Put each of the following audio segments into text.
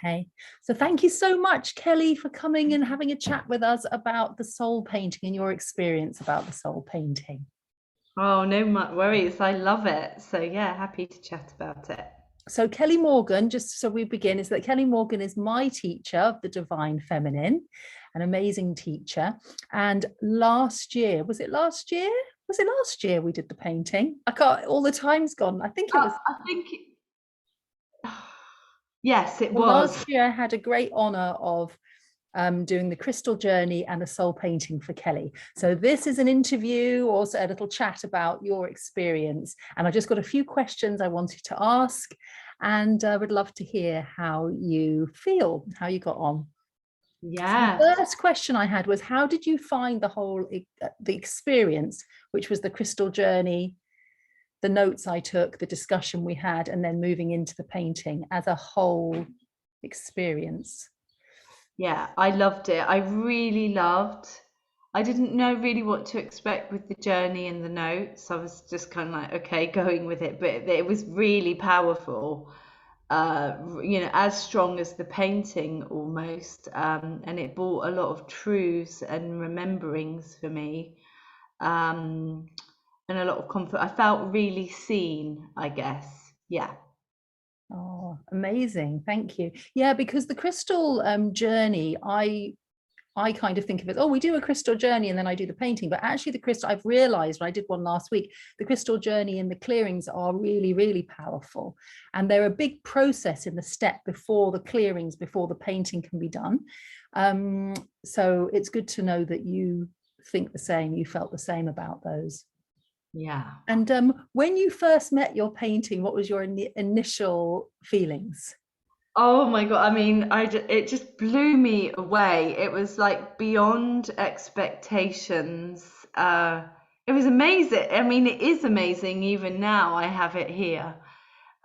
Okay, so thank you so much, Kelly, for coming and having a chat with us about the soul painting and your experience about the soul painting. Oh, no worries. I love it. So yeah, happy to chat about it. So Kelly Morgan, just so we begin, is that Kelly Morgan is my teacher of the Divine Feminine, an amazing teacher. And last year, was it last year? Was it last year we did the painting? I can't, all the time's gone. I think it was. I think, yes, it Well, was. last year I had a great honor of doing the crystal journey and a soul painting for Kelly. So this is an interview, also a little chat about your experience. And I just got a few questions I wanted to ask, and I would love to hear how you feel, how you got on. So Yes. the first question I had was, how did you find the whole the experience, which was the crystal journey, the notes I took, the discussion we had, and then moving into the painting as a whole experience? Yeah, I loved it. I really loved. I didn't know really what to expect with the journey and the notes. I was just kind of like, okay, going with it. But it was really powerful. As strong as the painting almost. And it brought a lot of truths and rememberings for me. Um, and a lot of comfort. I felt really seen, I guess. Yeah. Oh, amazing. Thank you. Yeah, because the crystal journey, I kind of think of it, oh, we do a crystal journey and then I do the painting. But actually the crystal, I've realized when I did one last week, the crystal journey and the clearings are really, really powerful. And they're a big process in the step before the clearings, before the painting can be done. So it's good to know that you think the same, you felt the same about those. Yeah. And when you first met your painting, what was your initial feelings? Oh my God. I mean, it just blew me away. It was like beyond expectations. It was amazing. I mean, it is amazing even now. I have it here.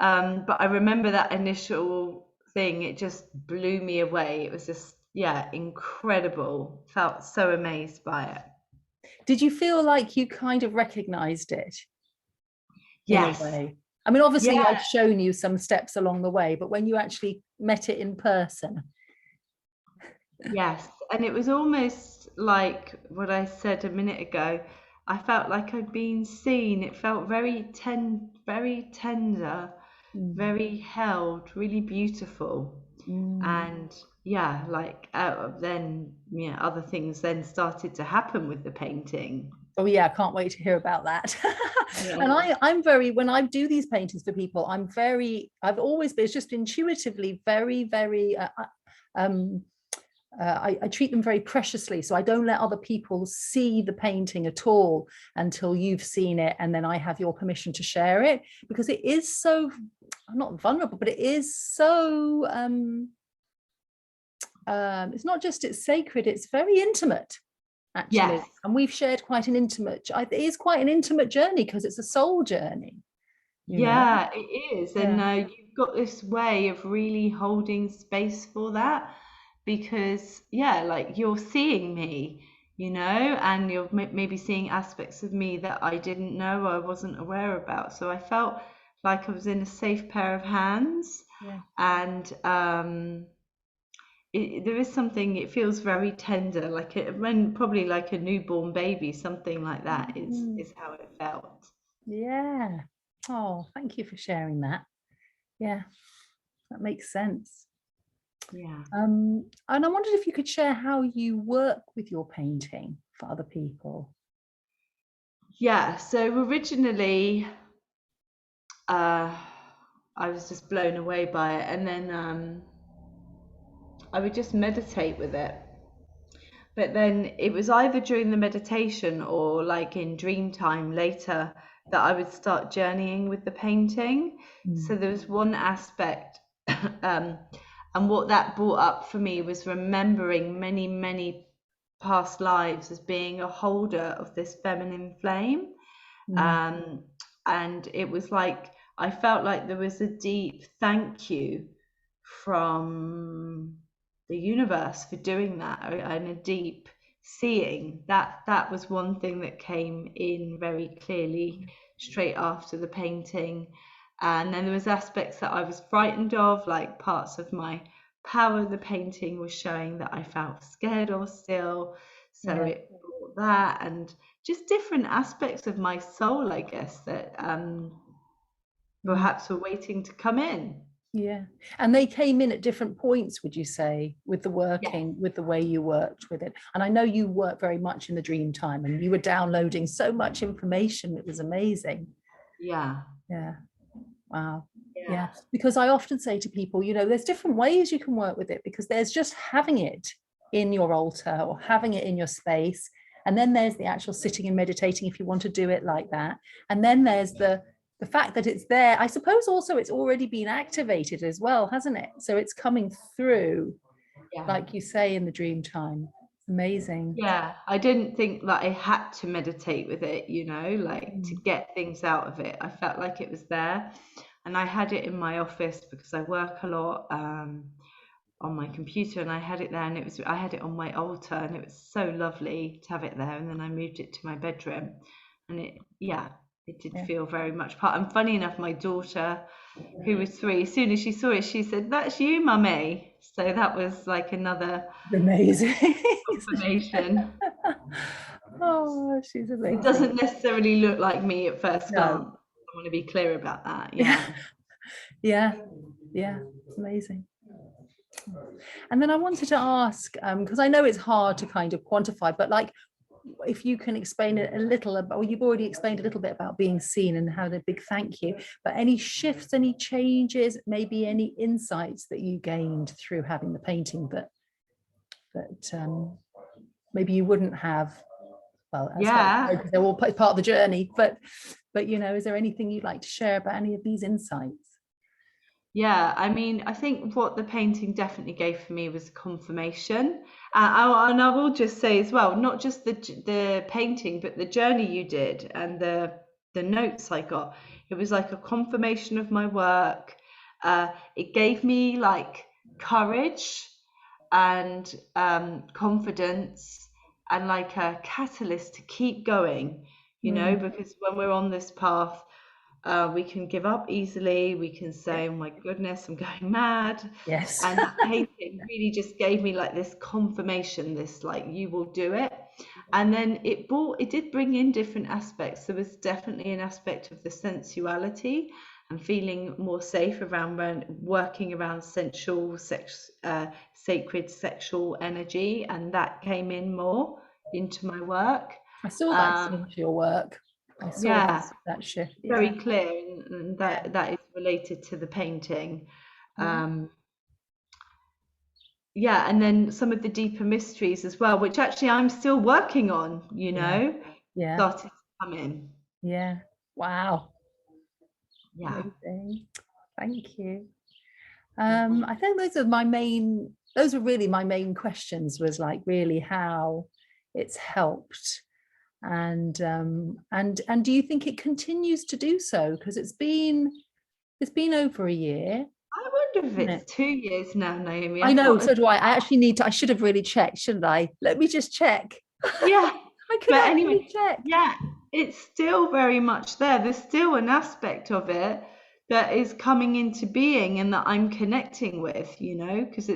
But I remember that initial thing, it just blew me away. It was just, yeah, incredible. Felt so amazed by it. Did you feel like you kind of recognized it in a Yes. way? I mean, obviously, Yeah. I've shown you some steps along the way, but when you actually met it in person, Yes, and it was almost like what I said a minute ago. I felt like I'd been seen. It felt very tender, mm, very held, really beautiful. mm. And yeah, like out of then, other things then started to happen with the painting. Oh yeah, I can't wait to hear about that. And Yeah. I'm very, when I do these paintings for people, I've always been, it's just intuitively very, um, I treat them very preciously. So I don't let other people see the painting at all until you've seen it. And then I have your permission to share it because it is so, I'm not vulnerable, but it is so, it's not just it's sacred, it's very intimate actually. Yes. And we've shared quite an intimate, it is quite an intimate journey because it's a soul journey, you know? Yeah, it is. And Yeah. you've got this way of really holding space for that because, yeah, like you're seeing me, and you're maybe seeing aspects of me that I didn't know, I wasn't aware about. So I felt like I was in a safe pair of hands. Yeah. And there is something, it feels very tender, like when probably like a newborn baby, something like that Mm, is how it felt. yeah. Oh, thank you for sharing that. Yeah, that makes sense. Yeah. And I wondered if you could share how you work with your painting for other people. Yeah, so originally, uh, I was just blown away by it, and then I would just meditate with it. But then it was either during the meditation or like in dream time later that I would start journeying with the painting. So Mm, there was one aspect, um, and what that brought up for me was remembering many, many past lives as being a holder of this feminine flame. mm, Um, and it was like I felt like there was a deep thank you from the universe for doing that, and a deep seeing that was one thing that came in very clearly straight after the painting. And then there was aspects that I was frightened of, like parts of my power of the painting was showing that I felt scared or still. So Yeah. it brought that, and just different aspects of my soul, I guess, that Mm. perhaps were waiting to come in. Yeah. And they came in at different points, would you say, with the Yeah. working, with the way you worked with it? And I know you work very much in the dream time, and you were downloading so much information. It was amazing. Yeah. Yeah. Wow. Yeah. Yeah. Because I often say to people, you know, there's different ways you can work with it, because there's just having it in your altar or having it in your space. And then there's the actual sitting and meditating if you want to do it like that. And then there's the fact that it's there. I suppose also it's already been activated as well, hasn't it? So it's coming through, Yeah. like you say, in the dream time. It's amazing. Yeah, I didn't think that I had to meditate with it, like to Mm. get things out of it. I felt like it was there, and I had it in my office because I work a lot on my computer, and I had it there, and I had it on my altar, and it was so lovely to have it there. And then I moved it to my bedroom, and it did Yeah. feel very much part. And funny enough, my daughter, who was 3, as soon as she saw it, she said, "That's you, mummy." So that was like another Amazing. confirmation. Oh, she's It amazing. doesn't necessarily look like me at first glance. No. I want to be clear about that. Yeah. Yeah. Yeah. Amazing. And then I wanted to ask, because I know it's hard to kind of quantify, but like, if you can explain it a little about, well, you've already explained a little bit about being seen and how a big thank you, but any shifts, any changes, maybe any insights that you gained through having the painting that maybe you wouldn't have, well, as Yeah. they're all part of the journey, but you know, is there anything you'd like to share about any of these insights? Yeah. I mean, I think what the painting definitely gave for me was confirmation. And I will just say as well, not just the painting, but the journey you did and the notes I got. It was like a confirmation of my work. It gave me like courage and confidence and like a catalyst to keep going, Mm, because when we're on this path, we can give up easily. We can yeah. say, "Oh my goodness, I'm going mad." Yes. And that painting really just gave me like this confirmation, this like, you will do it. And then it did bring in different aspects. There was definitely an aspect of the sensuality and feeling more safe around working around sacred sexual energy, and that came in more into my work. I saw that Um, into your work. I saw yeah, that shift. very Yeah. clear, and Yeah. that is related to the painting. Yeah. Um, yeah, and then some of the deeper mysteries as well, which actually I'm still working on, Yeah. Yeah. started to come in. Yeah. Wow. Yeah. Amazing. Thank you. I think those are really my main questions, was like really how it's helped. And do you think it continues to do so? Because it's been over a year, I wonder if isn't it? it's 2 years now, Naomi. I I know, thought, so do I. I actually I should have really checked, shouldn't I? Let me just check. yeah, I could but actually anyway, check. yeah, it's still very much there. There's still an aspect of it that is coming into being and that I'm connecting with, because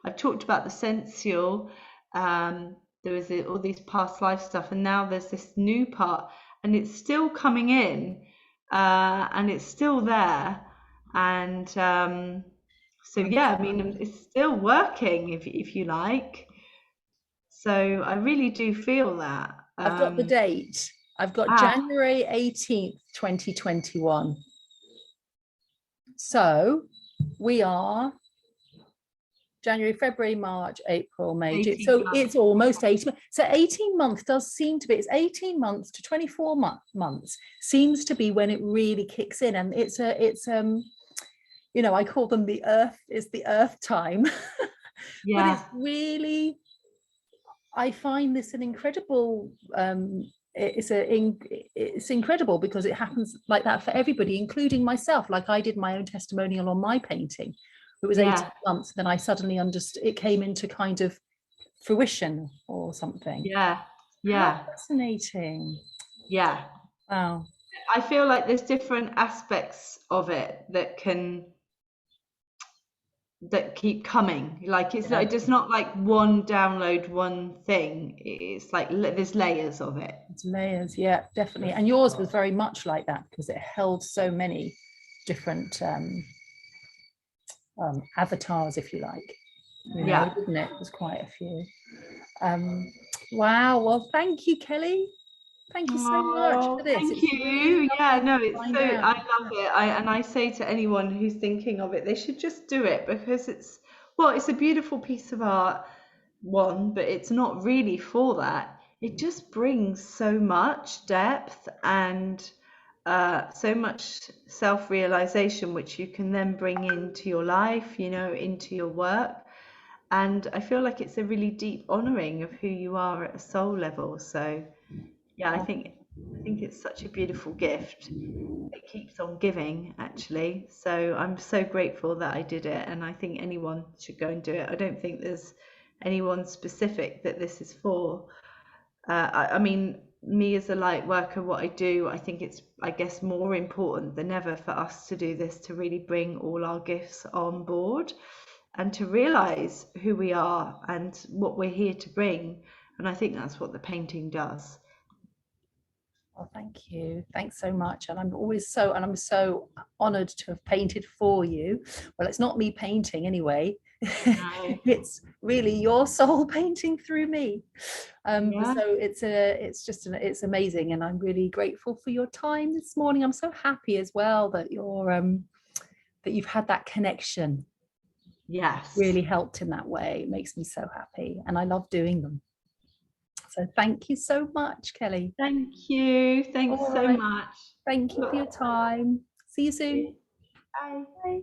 I've talked about the sensual, there was all these past life stuff, and now there's this new part, and it's still coming in, and it's still there, and so yeah, I mean, it's still working, if you like. So I really do feel that. I've got the date. I've got Ah, January 18th, 2021. So we are January, February, March, April, May, June. 18 So months. it's almost 18. So 18 months does seem to be, it's 18 months to 24 months seems to be when it really kicks in. And it's I call them the earth time. But it's Yeah, really, I find this an incredible, it's incredible because it happens like that for everybody, including myself. Like I did my own testimonial on my painting. It was 18 yeah, months, then I suddenly understood, it came into kind of fruition or something. yeah, How yeah, fascinating. yeah. Wow. I feel like there's different aspects of it that can that keep coming. Like it's Yeah, like it's not like one download, one thing. It's like there's layers of it. it's layers. Yeah, definitely. And yours was very much like that because it held so many different avatars, if you like. You know, Yeah. didn't it? There's quite a few. Um, wow. Well, thank you, Kelly. Thank you so much for Oh, this. thank It's really you. Yeah, lovely no, to it's so find out. I love it. I say to anyone who's thinking of it, they should just do it because it's a beautiful piece of art, one, but it's not really for that. It just brings so much depth and so much self-realization, which you can then bring into your life, into your work. And I feel like it's a really deep honoring of who you are at a soul level. So yeah, I think it's such a beautiful gift. It keeps on giving, actually. So I'm so grateful that I did it, and I think anyone should go and do it. I don't think there's anyone specific that this is for. I mean, me as a light worker, what I do, I think it's, I guess, more important than ever for us to do this, to really bring all our gifts on board and to realize who we are and what we're here to bring. And I think that's what the painting does. Well, thank you. Thanks so much. And I'm so honored to have painted for you. Well, it's not me painting anyway. No. It's really your soul painting through me. Yeah. So it's amazing. And I'm really grateful for your time this morning. I'm so happy as well that that you've had that connection. Yes. Really helped in that way. It makes me so happy. And I love doing them. So thank you so much, Kelly. Thank you. Thanks All so right. much. Thank you for your time. See you soon. Bye. Bye.